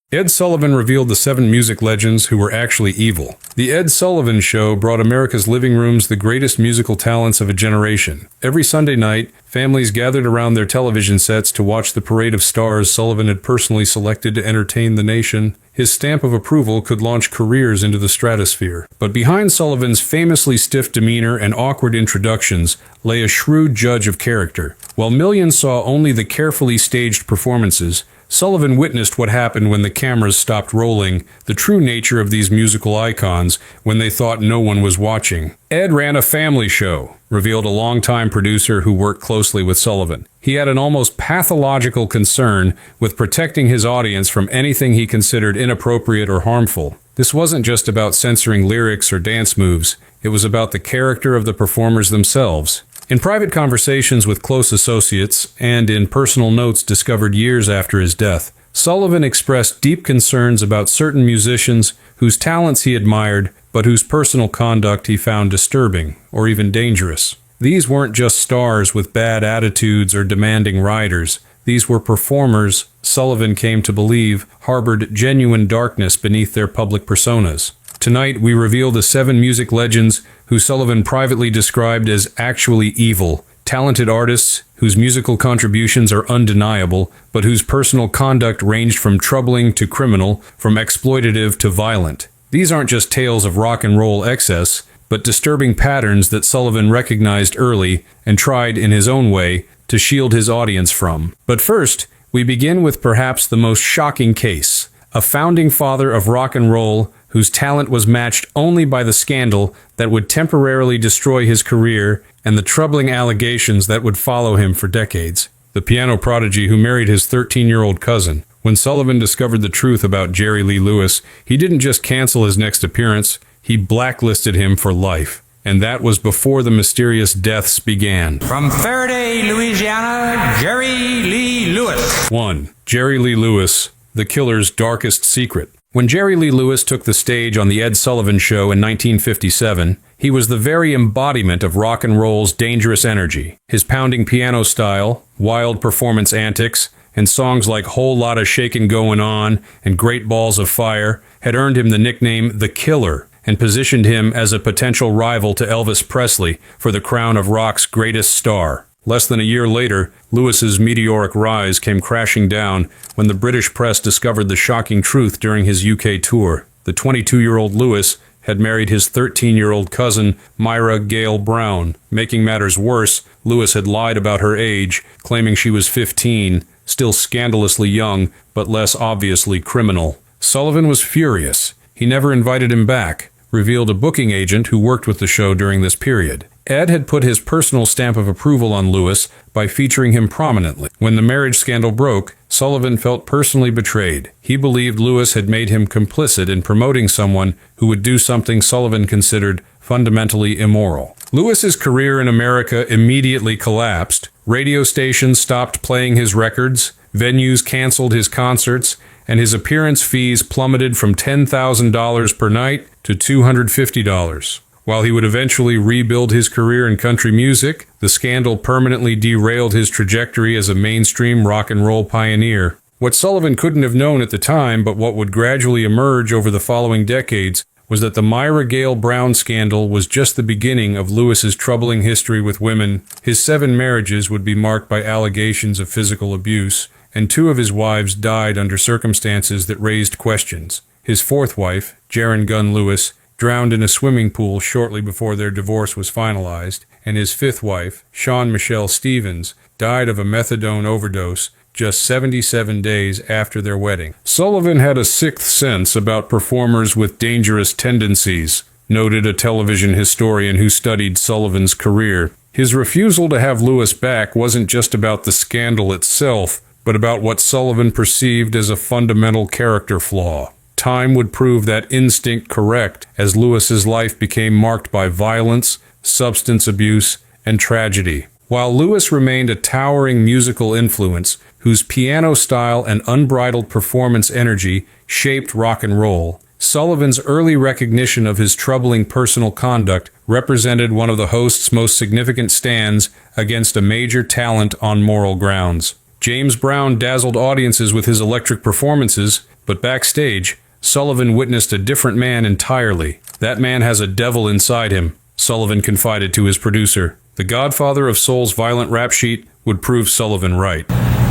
Ed Sullivan revealed the 7 music legends who were actually evil. The Ed Sullivan Show brought America's living rooms the greatest musical talents of a generation. Every Sunday night, families gathered around their television sets to watch the parade of stars Sullivan had personally selected to entertain the nation. His stamp of approval could launch careers into the stratosphere. But behind Sullivan's famously stiff demeanor and awkward introductions lay a shrewd judge of character. While millions saw only the carefully staged performances, Sullivan witnessed what happened when the cameras stopped rolling, the true nature of these musical icons when they thought no one was watching. Ed ran a family show, revealed a longtime producer who worked closely with Sullivan. He had an almost pathological concern with protecting his audience from anything he considered inappropriate or harmful. This wasn't just about censoring lyrics or dance moves. It was about the character of the performers themselves. In private conversations with close associates, and in personal notes discovered years after his death, Sullivan expressed deep concerns about certain musicians whose talents he admired, but whose personal conduct he found disturbing, or even dangerous. These weren't just stars with bad attitudes or demanding riders. These were performers, Sullivan came to believe, harbored genuine darkness beneath their public personas. Tonight, we reveal the 7 music legends who Sullivan privately described as actually evil, talented artists whose musical contributions are undeniable, but whose personal conduct ranged from troubling to criminal, from exploitative to violent. These aren't just tales of rock and roll excess, but disturbing patterns that Sullivan recognized early and tried, in his own way, to shield his audience from. But first, we begin with perhaps the most shocking case, a founding father of rock and roll whose talent was matched only by the scandal that would temporarily destroy his career and the troubling allegations that would follow him for decades. The piano prodigy who married his 13-year-old cousin. When Sullivan discovered the truth about Jerry Lee Lewis, he didn't just cancel his next appearance, he blacklisted him for life. And that was before the mysterious deaths began. From Faraday, Louisiana, Jerry Lee Lewis. 1. Jerry Lee Lewis, the killer's darkest secret. When Jerry Lee Lewis took the stage on The Ed Sullivan Show in 1957, he was the very embodiment of rock and roll's dangerous energy. His pounding piano style, wild performance antics, and songs like Whole Lotta Shakin' Goin' On and Great Balls of Fire had earned him the nickname The Killer and positioned him as a potential rival to Elvis Presley for the crown of rock's greatest star. Less than a year later, Lewis's meteoric rise came crashing down when the British press discovered the shocking truth during his UK tour. The 22-year-old Lewis had married his 13-year-old cousin, Myra Gale Brown. Making matters worse, Lewis had lied about her age, claiming she was 15, still scandalously young, but less obviously criminal. Sullivan was furious. He never invited him back, revealed a booking agent who worked with the show during this period. Ed had put his personal stamp of approval on Lewis by featuring him prominently. When the marriage scandal broke, Sullivan felt personally betrayed. He believed Lewis had made him complicit in promoting someone who would do something Sullivan considered fundamentally immoral. Lewis's career in America immediately collapsed. Radio stations stopped playing his records, venues canceled his concerts, and his appearance fees plummeted from $10,000 per night to $250. While he would eventually rebuild his career in country music, the scandal permanently derailed his trajectory as a mainstream rock and roll pioneer. What Sullivan couldn't have known at the time, but what would gradually emerge over the following decades, was that the Myra Gale Brown scandal was just the beginning of Lewis's troubling history with women. His 7 marriages would be marked by allegations of physical abuse, and 2 of his wives died under circumstances that raised questions. His 4th wife, Jaren Gunn Lewis, drowned in a swimming pool shortly before their divorce was finalized, and his 5th wife, Shawn Michelle Stevens, died of a methadone overdose just 77 days after their wedding. Sullivan had a 6th sense about performers with dangerous tendencies, noted a television historian who studied Sullivan's career. His refusal to have Lewis back wasn't just about the scandal itself, but about what Sullivan perceived as a fundamental character flaw. Time would prove that instinct correct as Lewis's life became marked by violence, substance abuse, and tragedy. While Lewis remained a towering musical influence whose piano style and unbridled performance energy shaped rock and roll, Sullivan's early recognition of his troubling personal conduct represented one of the host's most significant stands against a major talent on moral grounds. James Brown dazzled audiences with his electric performances, But backstage, Sullivan witnessed a different man entirely. "That man has a devil inside him," Sullivan confided to his producer. The Godfather of Soul's violent rap sheet would prove Sullivan right.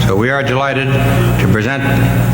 So we are delighted to present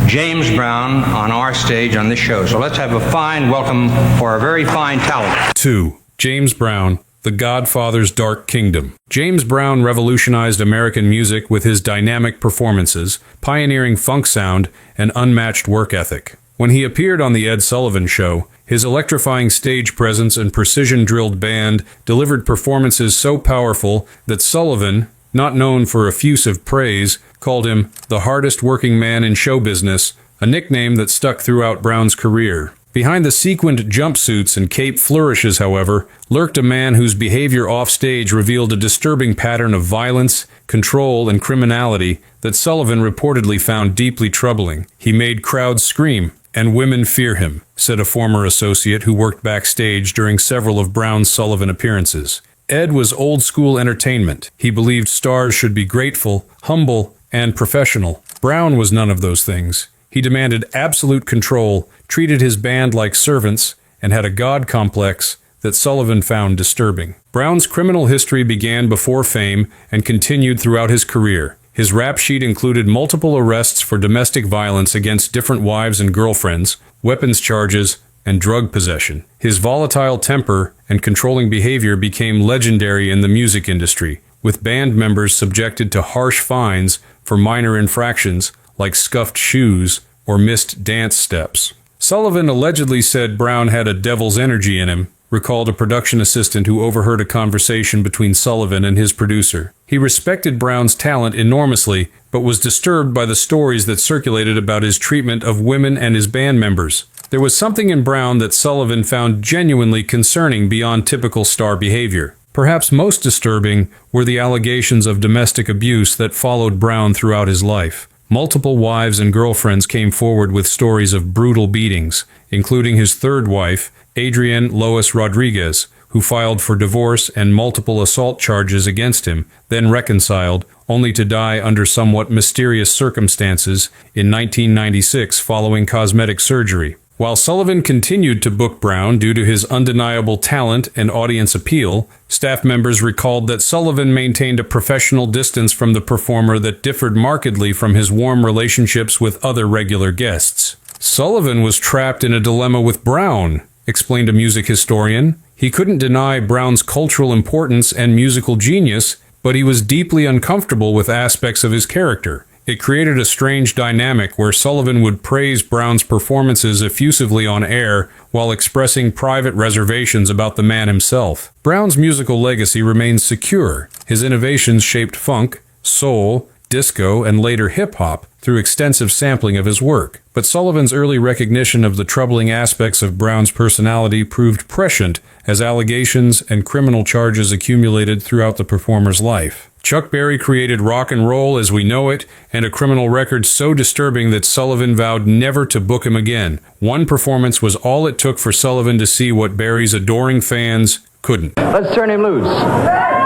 James Brown on our stage on this show. So let's have a fine welcome for a very fine talent. 2. James Brown, The Godfather's Dark Kingdom. James Brown revolutionized American music with his dynamic performances, pioneering funk sound, and unmatched work ethic. When he appeared on The Ed Sullivan Show, his electrifying stage presence and precision-drilled band delivered performances so powerful that Sullivan, not known for effusive praise, called him the hardest working man in show business, a nickname that stuck throughout Brown's career. Behind the sequined jumpsuits and cape flourishes, however, lurked a man whose behavior offstage revealed a disturbing pattern of violence, control, and criminality that Sullivan reportedly found deeply troubling. "He made crowds scream, and women fear him," said a former associate who worked backstage during several of Brown's Sullivan appearances. Ed was old-school entertainment. He believed stars should be grateful, humble, and professional. Brown was none of those things. He demanded absolute control, treated his band like servants, and had a god complex that Sullivan found disturbing. Brown's criminal history began before fame and continued throughout his career. His rap sheet included multiple arrests for domestic violence against different wives and girlfriends, weapons charges, and drug possession. His volatile temper and controlling behavior became legendary in the music industry, with band members subjected to harsh fines for minor infractions like scuffed shoes or missed dance steps. Sullivan allegedly said Brown had a devil's energy in him, recalled a production assistant who overheard a conversation between Sullivan and his producer. He respected Brown's talent enormously, but was disturbed by the stories that circulated about his treatment of women and his band members. There was something in Brown that Sullivan found genuinely concerning beyond typical star behavior. Perhaps most disturbing were the allegations of domestic abuse that followed Brown throughout his life. Multiple wives and girlfriends came forward with stories of brutal beatings, including his third wife, Adrienne Lois Rodriguez, who filed for divorce and multiple assault charges against him, then reconciled, only to die under somewhat mysterious circumstances in 1996 following cosmetic surgery. While Sullivan continued to book Brown due to his undeniable talent and audience appeal, staff members recalled that Sullivan maintained a professional distance from the performer that differed markedly from his warm relationships with other regular guests. "Sullivan was trapped in a dilemma with Brown," explained a music historian. "He couldn't deny Brown's cultural importance and musical genius, but he was deeply uncomfortable with aspects of his character. It created a strange dynamic where Sullivan would praise Brown's performances effusively on air while expressing private reservations about the man himself. Brown's musical legacy remains secure. His innovations shaped funk, soul, disco, and later hip-hop through extensive sampling of his work. But Sullivan's early recognition of the troubling aspects of Brown's personality proved prescient as allegations and criminal charges accumulated throughout the performer's life. Chuck Berry created rock and roll as we know it, and a criminal record so disturbing that Sullivan vowed never to book him again. One performance was all it took for Sullivan to see what Berry's adoring fans couldn't. Let's turn him loose.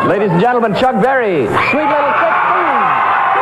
Ladies and gentlemen, Chuck Berry, Sweet Little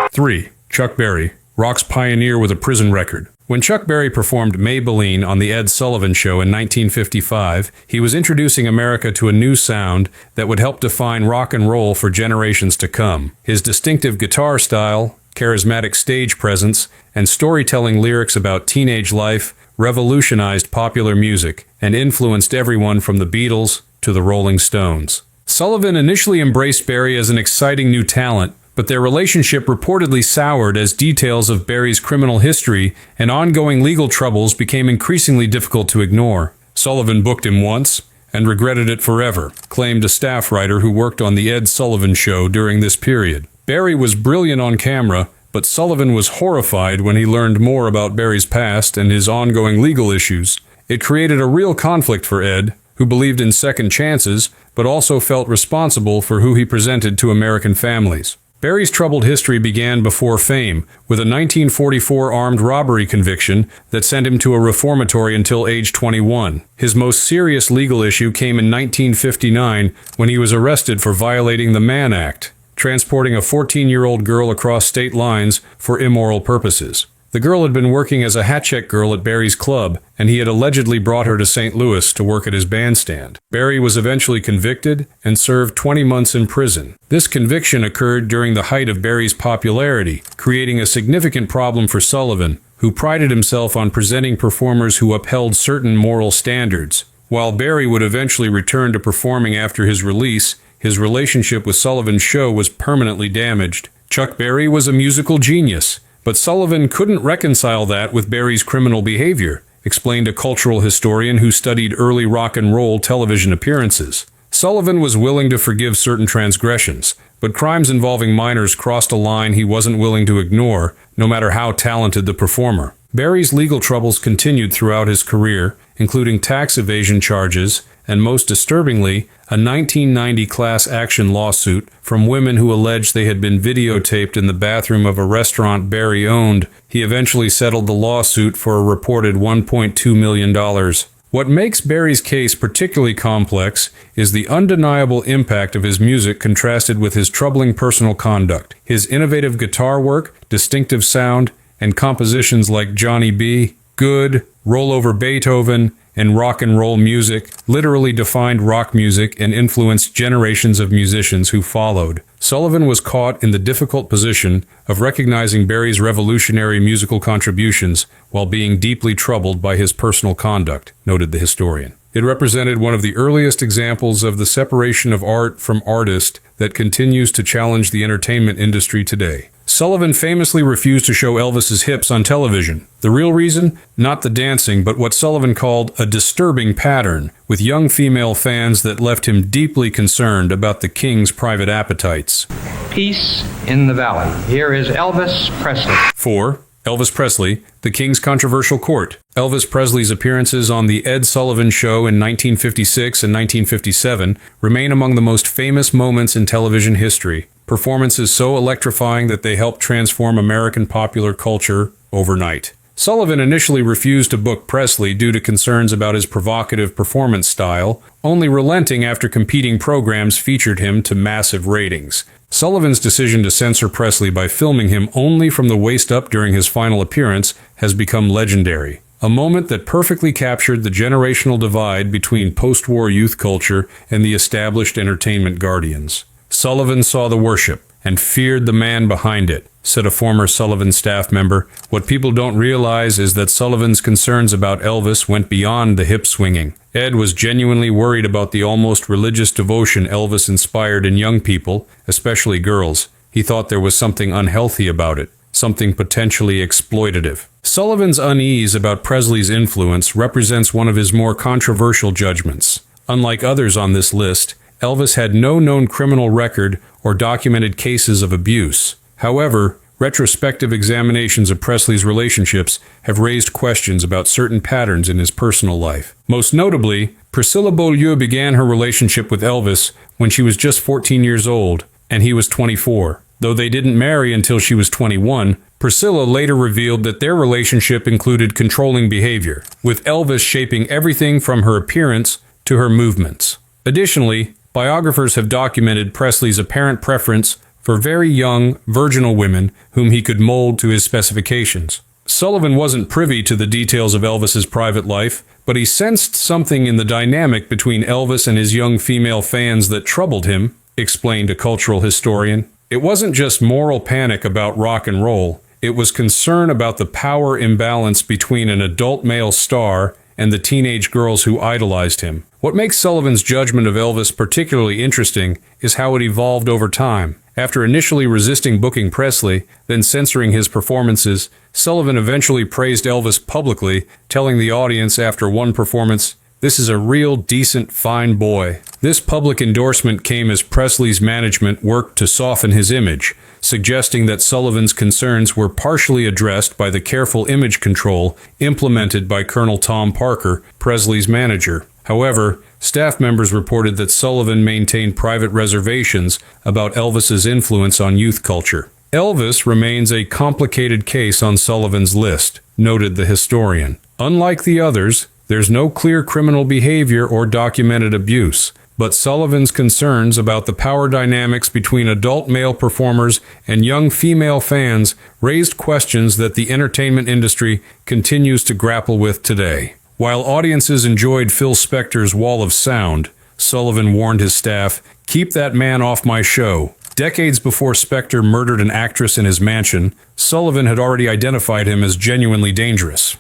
16. 3. Chuck Berry, rock's pioneer with a prison record. When Chuck Berry performed Maybelline on The Ed Sullivan Show in 1955, he was introducing America to a new sound that would help define rock and roll for generations to come. His distinctive guitar style, charismatic stage presence, and storytelling lyrics about teenage life revolutionized popular music and influenced everyone from the Beatles to the Rolling Stones. Sullivan initially embraced Berry as an exciting new talent, but their relationship reportedly soured as details of Berry's criminal history and ongoing legal troubles became increasingly difficult to ignore. Sullivan booked him once and regretted it forever, claimed a staff writer who worked on The Ed Sullivan Show during this period. Berry was brilliant on camera, but Sullivan was horrified when he learned more about Berry's past and his ongoing legal issues. It created a real conflict for Ed, who believed in second chances, but also felt responsible for who he presented to American families. Berry's troubled history began before fame, with a 1944 armed robbery conviction that sent him to a reformatory until age 21. His most serious legal issue came in 1959 when he was arrested for violating the Mann Act, transporting a 14-year-old girl across state lines for immoral purposes. The girl had been working as a hat check girl at Barry's club, and he had allegedly brought her to St. Louis to work at his bandstand. Barry was eventually convicted and served 20 months in prison. This conviction occurred during the height of Barry's popularity, creating a significant problem for Sullivan, who prided himself on presenting performers who upheld certain moral standards. While Barry would eventually return to performing after his release, his relationship with Sullivan's show was permanently damaged. Chuck Berry was a musical genius, but Sullivan couldn't reconcile that with Barry's criminal behavior, explained a cultural historian who studied early rock and roll television appearances. Sullivan was willing to forgive certain transgressions, but crimes involving minors crossed a line he wasn't willing to ignore, no matter how talented the performer. Barry's legal troubles continued throughout his career, including tax evasion charges, and most disturbingly, a 1990 class action lawsuit from women who alleged they had been videotaped in the bathroom of a restaurant Barry owned. He eventually settled the lawsuit for a reported $1.2 million. What makes Barry's case particularly complex is the undeniable impact of his music contrasted with his troubling personal conduct. His innovative guitar work, distinctive sound, and compositions like Johnny B., Good, Roll Over Beethoven, and rock and roll music literally defined rock music and influenced generations of musicians who followed. Sullivan was caught in the difficult position of recognizing Barry's revolutionary musical contributions while being deeply troubled by his personal conduct, noted the historian. It represented one of the earliest examples of the separation of art from artist that continues to challenge the entertainment industry today. Sullivan famously refused to show Elvis's hips on television. The real reason? Not the dancing, but what Sullivan called a disturbing pattern with young female fans that left him deeply concerned about the king's private appetites. Peace in the Valley. Here is Elvis Presley. 4. Elvis Presley, the King's Controversial Court. Elvis Presley's appearances on The Ed Sullivan Show in 1956 and 1957 remain among the most famous moments in television history. Performances so electrifying that they helped transform American popular culture overnight. Sullivan initially refused to book Presley due to concerns about his provocative performance style, only relenting after competing programs featured him to massive ratings. Sullivan's decision to censor Presley by filming him only from the waist up during his final appearance has become legendary. A moment that perfectly captured the generational divide between post-war youth culture and the established entertainment guardians. Sullivan saw the worship and feared the man behind it, said a former Sullivan staff member. What people don't realize is that Sullivan's concerns about Elvis went beyond the hip swinging. Ed was genuinely worried about the almost religious devotion Elvis inspired in young people, especially girls. He thought there was something unhealthy about it, something potentially exploitative. Sullivan's unease about Presley's influence represents one of his more controversial judgments. Unlike others on this list, Elvis had no known criminal record or documented cases of abuse. However, retrospective examinations of Presley's relationships have raised questions about certain patterns in his personal life. Most notably, Priscilla Beaulieu began her relationship with Elvis when she was just 14 years old, and he was 24. Though they didn't marry until she was 21, Priscilla later revealed that their relationship included controlling behavior, with Elvis shaping everything from her appearance to her movements. Additionally, biographers have documented Presley's apparent preference for very young, virginal women whom he could mold to his specifications. Sullivan wasn't privy to the details of Elvis's private life, but he sensed something in the dynamic between Elvis and his young female fans that troubled him, explained a cultural historian. It wasn't just moral panic about rock and roll. It was concern about the power imbalance between an adult male star and the teenage girls who idolized him. What makes Sullivan's judgment of Elvis particularly interesting is how it evolved over time. After initially resisting booking Presley, then censoring his performances, Sullivan eventually praised Elvis publicly, telling the audience after one performance, "This is a real decent, fine boy." This public endorsement came as Presley's management worked to soften his image, suggesting that Sullivan's concerns were partially addressed by the careful image control implemented by Colonel Tom Parker, Presley's manager. However, staff members reported that Sullivan maintained private reservations about Elvis's influence on youth culture. Elvis remains a complicated case on Sullivan's list, noted the historian. Unlike the others, there's no clear criminal behavior or documented abuse. But Sullivan's concerns about the power dynamics between adult male performers and young female fans raised questions that the entertainment industry continues to grapple with today. While audiences enjoyed Phil Spector's wall of sound, Sullivan warned his staff, "Keep that man off my show." Decades before Spector murdered an actress in his mansion, Sullivan had already identified him as genuinely dangerous.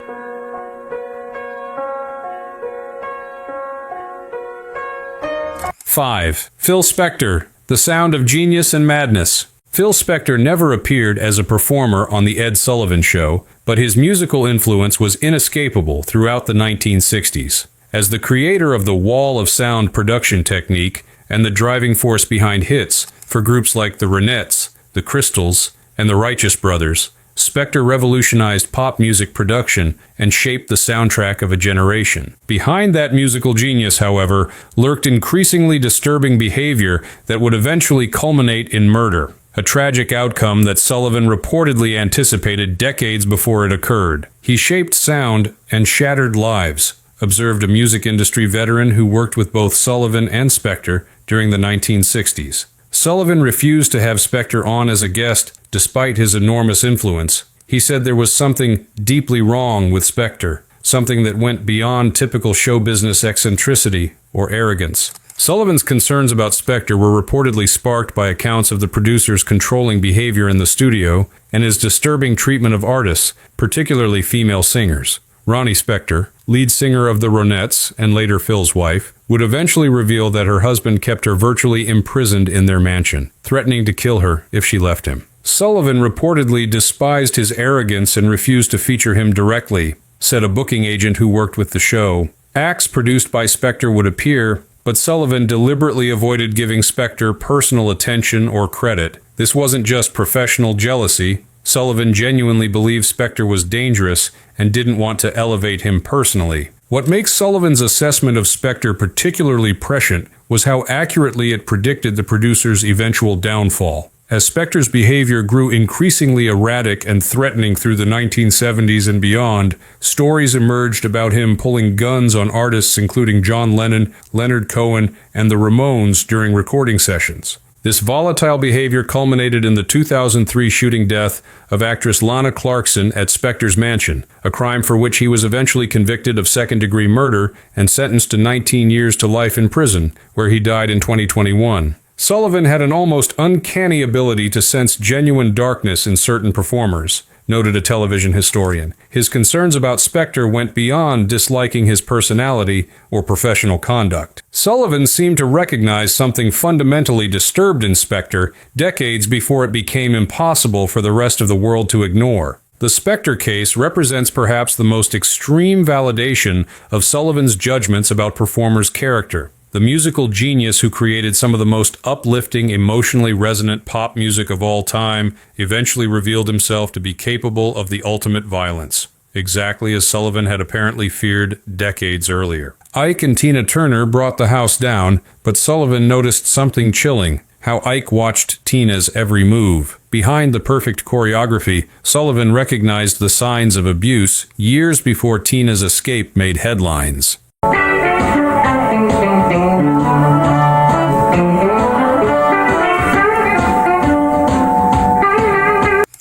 5. Phil Spector, the sound of genius and madness. Phil Spector never appeared as a performer on The Ed Sullivan Show, but his musical influence was inescapable throughout the 1960s. As the creator of the wall of sound production technique and the driving force behind hits for groups like the Ronettes, the Crystals, and the Righteous Brothers, Spector revolutionized pop music production and shaped the soundtrack of a generation. Behind that musical genius, however, lurked increasingly disturbing behavior that would eventually culminate in murder, a tragic outcome that Sullivan reportedly anticipated decades before it occurred. He shaped sound and shattered lives, observed a music industry veteran who worked with both Sullivan and Spector during the 1960s. Sullivan refused to have Spector on as a guest despite his enormous influence. He said there was something deeply wrong with Spector, something that went beyond typical show business eccentricity or arrogance. Sullivan's concerns about Spector were reportedly sparked by accounts of the producer's controlling behavior in the studio and his disturbing treatment of artists, particularly female singers. Ronnie Spector, lead singer of the Ronettes and later Phil's wife, would eventually reveal that her husband kept her virtually imprisoned in their mansion, threatening to kill her if she left him. Sullivan reportedly despised his arrogance and refused to feature him directly, said a booking agent who worked with the show. Acts produced by Spector would appear, but Sullivan deliberately avoided giving Spector personal attention or credit. This wasn't just professional jealousy. Sullivan genuinely believed Spector was dangerous and didn't want to elevate him personally. What makes Sullivan's assessment of Spector particularly prescient was how accurately it predicted the producer's eventual downfall. As Spector's behavior grew increasingly erratic and threatening through the 1970s and beyond, stories emerged about him pulling guns on artists including John Lennon, Leonard Cohen, and the Ramones during recording sessions. This volatile behavior culminated in the 2003 shooting death of actress Lana Clarkson at Spector's mansion, a crime for which he was eventually convicted of second-degree murder and sentenced to 19 years to life in prison, where he died in 2021. Sullivan had an almost uncanny ability to sense genuine darkness in certain performers, noted a television historian. His concerns about Spector went beyond disliking his personality or professional conduct. Sullivan seemed to recognize something fundamentally disturbed in Spector decades before it became impossible for the rest of the world to ignore. The Spector case represents perhaps the most extreme validation of Sullivan's judgments about performers' character. The musical genius who created some of the most uplifting, emotionally resonant pop music of all time eventually revealed himself to be capable of the ultimate violence, exactly as Sullivan had apparently feared decades earlier. Ike and Tina Turner brought the house down, but Sullivan noticed something chilling: how Ike watched Tina's every move. Behind the perfect choreography, Sullivan recognized the signs of abuse years before Tina's escape made headlines.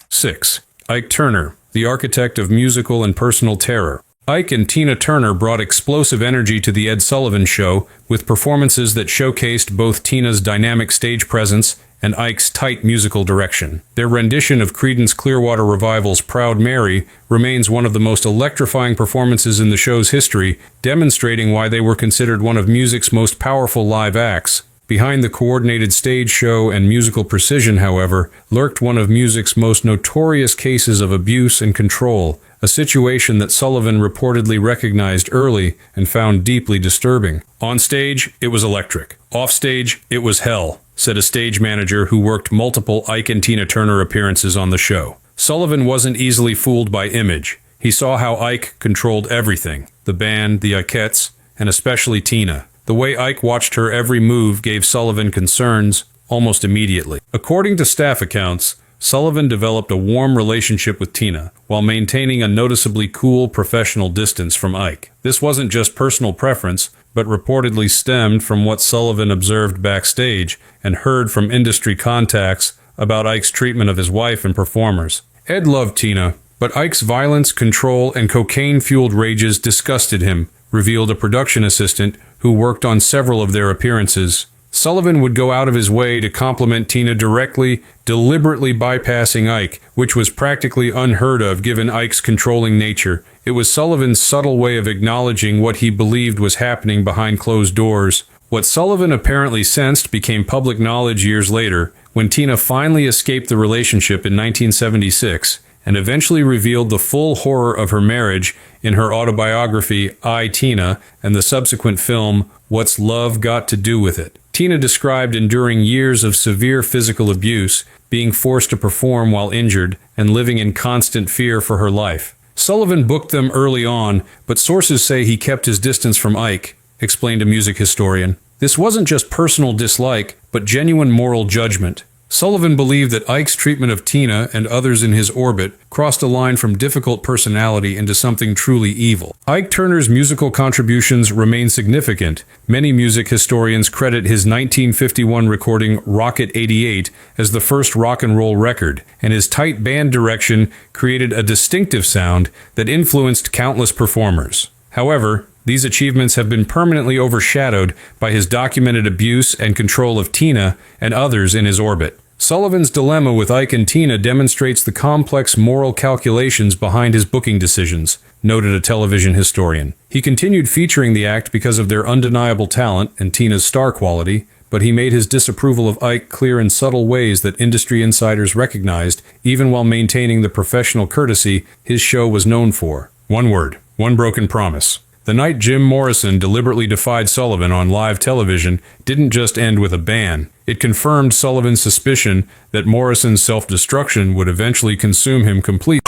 6. Ike Turner, the architect of musical and personal terror. Ike and Tina Turner brought explosive energy to The Ed Sullivan Show, with performances that showcased both Tina's dynamic stage presence and Ike's tight musical direction. Their rendition of Creedence Clearwater Revival's Proud Mary remains one of the most electrifying performances in the show's history, demonstrating why they were considered one of music's most powerful live acts. Behind the coordinated stage show and musical precision, however, lurked one of music's most notorious cases of abuse and control, a situation that Sullivan reportedly recognized early and found deeply disturbing. On stage, it was electric. Off stage, it was hell, said a stage manager who worked multiple Ike and Tina Turner appearances on the show. Sullivan wasn't easily fooled by image. He saw how Ike controlled everything: the band, the Ikettes, and especially Tina. The way Ike watched her every move gave Sullivan concerns almost immediately. According to staff accounts, Sullivan developed a warm relationship with Tina, while maintaining a noticeably cool professional distance from Ike. This wasn't just personal preference, but reportedly stemmed from what Sullivan observed backstage and heard from industry contacts about Ike's treatment of his wife and performers. Ed loved Tina, but Ike's violence, control, and cocaine-fueled rages disgusted him, revealed a production assistant who worked on several of their appearances. Sullivan would go out of his way to compliment Tina directly, deliberately bypassing Ike, which was practically unheard of given Ike's controlling nature. It was Sullivan's subtle way of acknowledging what he believed was happening behind closed doors. What Sullivan apparently sensed became public knowledge years later, when Tina finally escaped the relationship in 1976, and eventually revealed the full horror of her marriage in her autobiography, I, Tina, and the subsequent film, What's Love Got to Do with It? Tina described enduring years of severe physical abuse, being forced to perform while injured, and living in constant fear for her life. Sullivan booked them early on, but sources say he kept his distance from Ike, explained a music historian. This wasn't just personal dislike, but genuine moral judgment. Sullivan believed that Ike's treatment of Tina and others in his orbit crossed a line from difficult personality into something truly evil. Ike Turner's musical contributions remain significant. Many music historians credit his 1951 recording Rocket 88 as the first rock and roll record, and his tight band direction created a distinctive sound that influenced countless performers. However, these achievements have been permanently overshadowed by his documented abuse and control of Tina and others in his orbit. Sullivan's dilemma with Ike and Tina demonstrates the complex moral calculations behind his booking decisions, noted a television historian. He continued featuring the act because of their undeniable talent and Tina's star quality, but he made his disapproval of Ike clear in subtle ways that industry insiders recognized, even while maintaining the professional courtesy his show was known for. One word, one broken promise. The night Jim Morrison deliberately defied Sullivan on live television didn't just end with a ban. It confirmed Sullivan's suspicion that Morrison's self-destruction would eventually consume him completely.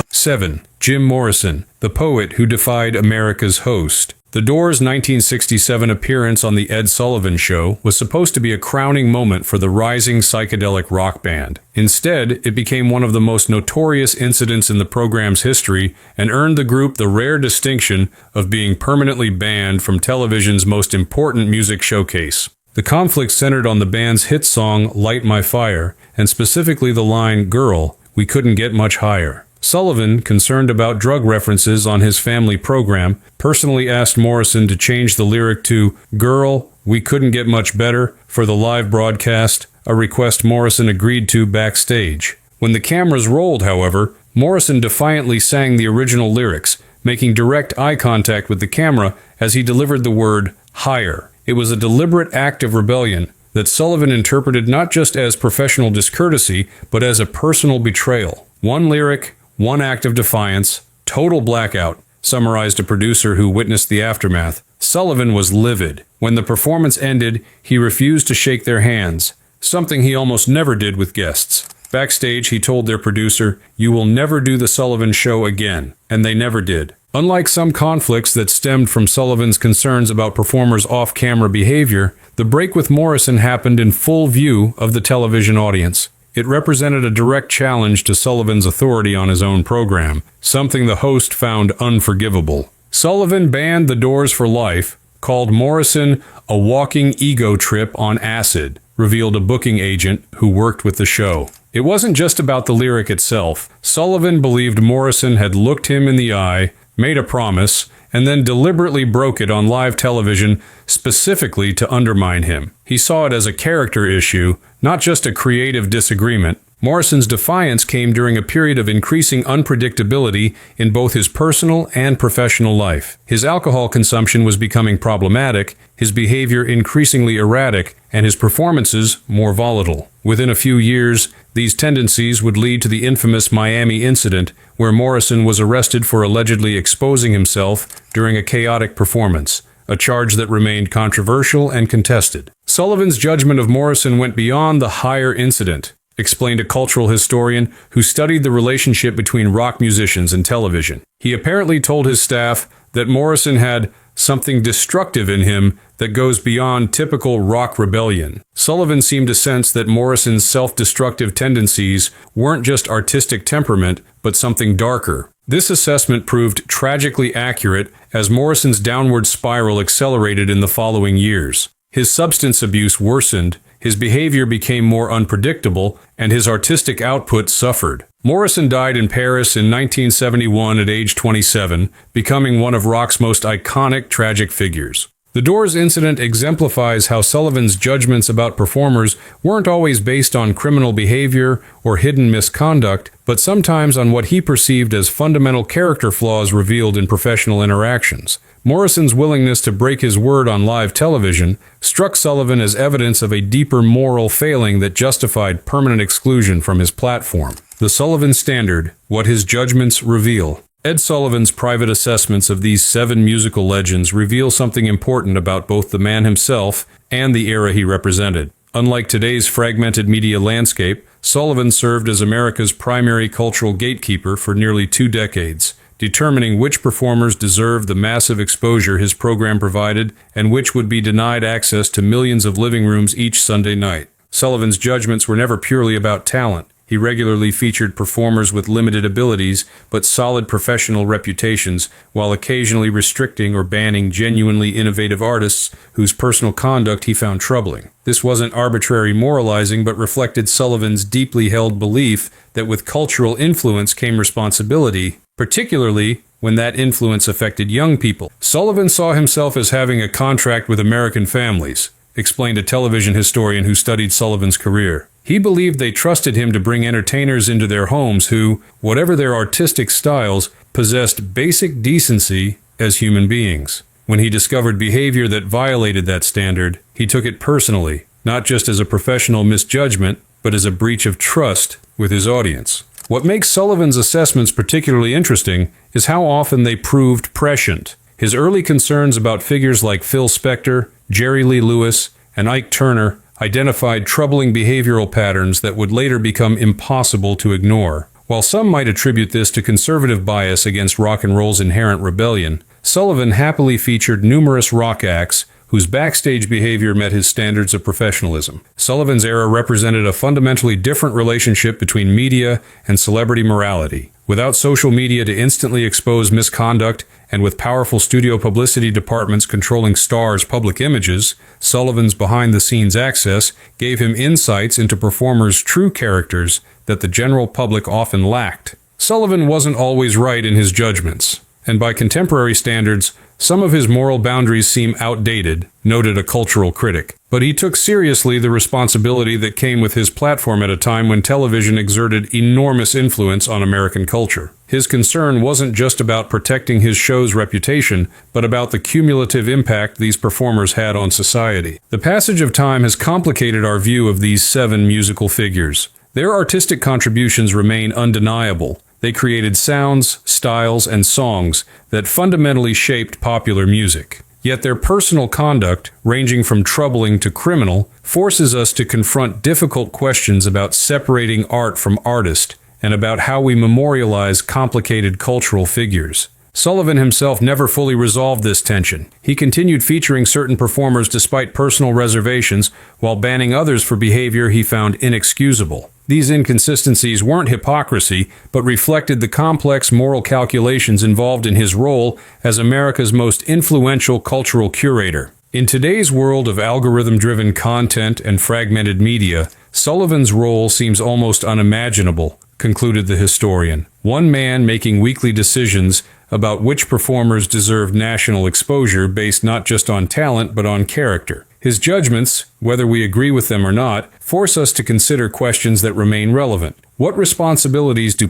7. Jim Morrison, the poet who defied America's host. The Doors' 1967 appearance on The Ed Sullivan Show was supposed to be a crowning moment for the rising psychedelic rock band. Instead, it became one of the most notorious incidents in the program's history and earned the group the rare distinction of being permanently banned from television's most important music showcase. The conflict centered on the band's hit song Light My Fire, and specifically the line, "Girl, we couldn't get much higher." Sullivan, concerned about drug references on his family program, personally asked Morrison to change the lyric to "Girl, we couldn't get much better" for the live broadcast, a request Morrison agreed to backstage. When the cameras rolled, however, Morrison defiantly sang the original lyrics, making direct eye contact with the camera as he delivered the word "higher." It was a deliberate act of rebellion that Sullivan interpreted not just as professional discourtesy, but as a personal betrayal. One lyric, one act of defiance, total blackout, summarized a producer who witnessed the aftermath. Sullivan was livid. When the performance ended, he refused to shake their hands, something he almost never did with guests. Backstage, he told their producer, "You will never do the Sullivan Show again," and they never did. Unlike some conflicts that stemmed from Sullivan's concerns about performers' off-camera behavior, the break with Morrison happened in full view of the television audience. It represented a direct challenge to Sullivan's authority on his own program, something the host found unforgivable. Sullivan banned the Doors for life, called Morrison a walking ego trip on acid, revealed a booking agent who worked with the show. It wasn't just about the lyric itself. Sullivan believed Morrison had looked him in the eye, made a promise, and then deliberately broke it on live television specifically to undermine him. He saw it as a character issue, not just a creative disagreement. Morrison's defiance came during a period of increasing unpredictability in both his personal and professional life. His alcohol consumption was becoming problematic, his behavior increasingly erratic, and his performances more volatile. Within a few years, these tendencies would lead to the infamous Miami incident, where Morrison was arrested for allegedly exposing himself during a chaotic performance, a charge that remained controversial and contested. Sullivan's judgment of Morrison went beyond the higher incident, explained a cultural historian who studied the relationship between rock musicians and television. He apparently told his staff that Morrison had something destructive in him that goes beyond typical rock rebellion. Sullivan seemed to sense that Morrison's self-destructive tendencies weren't just artistic temperament, but something darker. This assessment proved tragically accurate as Morrison's downward spiral accelerated in the following years. His substance abuse worsened, his behavior became more unpredictable, and his artistic output suffered. Morrison died in Paris in 1971 at age 27, becoming one of rock's most iconic tragic figures. The Doors incident exemplifies how Sullivan's judgments about performers weren't always based on criminal behavior or hidden misconduct, but sometimes on what he perceived as fundamental character flaws revealed in professional interactions. Morrison's willingness to break his word on live television struck Sullivan as evidence of a deeper moral failing that justified permanent exclusion from his platform. The Sullivan Standard: What His Judgments Reveal. Ed Sullivan's private assessments of these 7 musical legends reveal something important about both the man himself and the era he represented. Unlike today's fragmented media landscape, Sullivan served as America's primary cultural gatekeeper for nearly 2 decades, determining which performers deserved the massive exposure his program provided and which would be denied access to millions of living rooms each Sunday night. Sullivan's judgments were never purely about talent. He regularly featured performers with limited abilities but solid professional reputations, while occasionally restricting or banning genuinely innovative artists whose personal conduct he found troubling. This wasn't arbitrary moralizing, but reflected Sullivan's deeply held belief that with cultural influence came responsibility, particularly when that influence affected young people. Sullivan saw himself as having a contract with American families, explained a television historian who studied Sullivan's career. He believed they trusted him to bring entertainers into their homes who, whatever their artistic styles, possessed basic decency as human beings. When he discovered behavior that violated that standard, he took it personally, not just as a professional misjudgment, but as a breach of trust with his audience. What makes Sullivan's assessments particularly interesting is how often they proved prescient. His early concerns about figures like Phil Spector, Jerry Lee Lewis, and Ike Turner identified troubling behavioral patterns that would later become impossible to ignore. While some might attribute this to conservative bias against rock and roll's inherent rebellion, Sullivan happily featured numerous rock acts whose backstage behavior met his standards of professionalism. Sullivan's era represented a fundamentally different relationship between media and celebrity morality. Without social media to instantly expose misconduct, and with powerful studio publicity departments controlling stars' public images, Sullivan's behind-the-scenes access gave him insights into performers' true characters that the general public often lacked. Sullivan wasn't always right in his judgments, and by contemporary standards, some of his moral boundaries seem outdated, noted a cultural critic. But he took seriously the responsibility that came with his platform at a time when television exerted enormous influence on American culture. His concern wasn't just about protecting his show's reputation, but about the cumulative impact these performers had on society. The passage of time has complicated our view of these 7 musical figures. Their artistic contributions remain undeniable. They created sounds, styles, and songs that fundamentally shaped popular music. Yet their personal conduct, ranging from troubling to criminal, forces us to confront difficult questions about separating art from artist and about how we memorialize complicated cultural figures. Sullivan himself never fully resolved this tension. He continued featuring certain performers despite personal reservations, while banning others for behavior he found inexcusable. These inconsistencies weren't hypocrisy, but reflected the complex moral calculations involved in his role as America's most influential cultural curator. In today's world of algorithm-driven content and fragmented media, Sullivan's role seems almost unimaginable, concluded the historian. One man making weekly decisions about which performers deserve national exposure based not just on talent but on character. His judgments, whether we agree with them or not, force us to consider questions that remain relevant. What responsibilities do